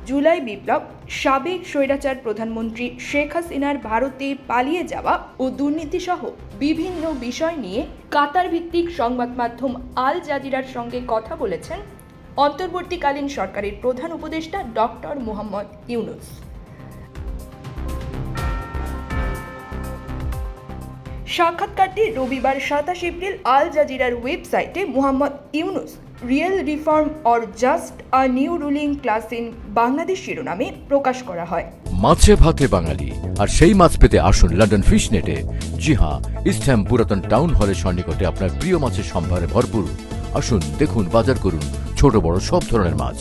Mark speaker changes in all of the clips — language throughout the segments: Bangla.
Speaker 1: জুলাই বিপ্লব, সাবেক স্বৈরাচার প্রধানমন্ত্রী শেখ হাসিনার ভারতে পালিয়ে যাওয়া ও দুর্নীতি সহ বিভিন্ন বিষয় নিয়ে কাতার ভিত্তিক সংবাদ মাধ্যম আল জাজিরার সঙ্গে কথা বলেছেন অন্তর্বর্তীকালীন সরকারের প্রধান উপদেষ্টা ডক্টর মোহাম্মদ ইউনূস। সাক্ষাৎকারটি রবিবার 27 এপ্রিল আল জাজিরার ওয়েবসাইটে Mohammad Yunus real reform or just a new ruling class in Bangladesh শিরোনামে প্রকাশ করা হয়।
Speaker 2: মাছে ভাতে বাঙালি, আর সেই মাছ পেতে আসুন লন্ডন ফিশ নেটে। জি হ্যাঁ, ইস্টহ্যাম পুরাতন টাউন হলের সন্নিকটে আপনার প্রিয় মাছের সম্ভারে ভরপুর। আসুন, দেখুন, বাজার করুন ছোট বড় সব ধরনের মাছ।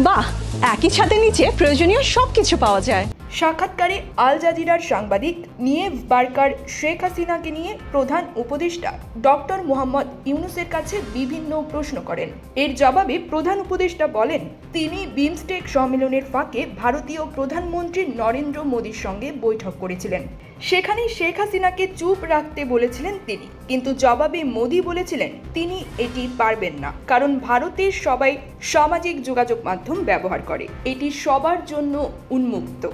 Speaker 3: বাহ, একই ছাদের নিচে প্রয়োজনীয় সবকিছু পাওয়া যায়।
Speaker 1: সাক্ষাৎকারে আল জাজিরার সাংবাদিক নিয়েভ বার্কার শেখ হাসিনাকে নিয়ে প্রধান উপদেষ্টা ডক্টর মোহাম্মদ ইউনূসের কাছে বিভিন্ন প্রশ্ন করেন। এর জবাবে প্রধান উপদেষ্টা বলেন, তিনি বিমস্টেক সম্মেলনের ফাঁকে ভারতীয় প্রধানমন্ত্রী নরেন্দ্র মোদীর সঙ্গে বৈঠক করেছিলেন। সেখানে শেখ হাসিনাকে চুপ রাখতে বলেছিলেন তিনি, কিন্তু জবাবে মোদী বলেছিলেন তিনি এটি পারবেন না, কারণ ভারতের সবাই সামাজিক যোগাযোগ মাধ্যম ব্যবহার করে, এটি সবার জন্য উন্মুক্ত।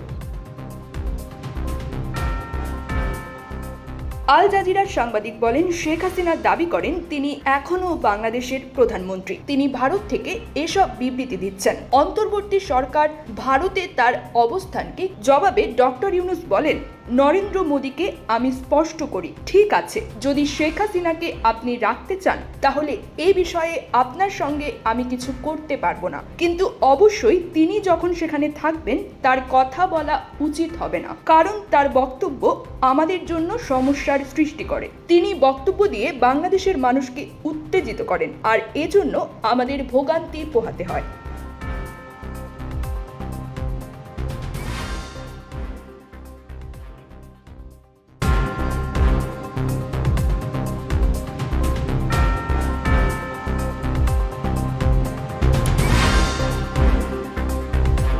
Speaker 1: আল জাজিরার সাংবাদিক বলেন, শেখ হাসিনা দাবি করেন তিনি এখনও বাংলাদেশের প্রধানমন্ত্রী, তিনি ভারত থেকে এসব বিবৃতি দিচ্ছেন। অন্তর্বর্তী সরকার ভারতে তার অবস্থানকে জবাবে ডক্টর ইউনূস বলেন, নরেন্দ্র মোদীকে আমি স্পষ্ট করি, ঠিক আছে, যদি শেখ হাসিনাকে আপনি রাখতে চান তাহলে এই বিষয়ে আপনার সঙ্গে আমি কিছু করতে পারবো না, কিন্তু অবশ্যই তিনি যখন সেখানে থাকবেন তার কথা বলা উচিত হবে না, কারণ তার বক্তব্য আমাদের জন্য সমস্যার সৃষ্টি করে। তিনি বক্তব্য দিয়ে বাংলাদেশের মানুষকে উত্তেজিত করেন, আর এজন্য আমাদের ভোগান্তি পোহাতে হয়।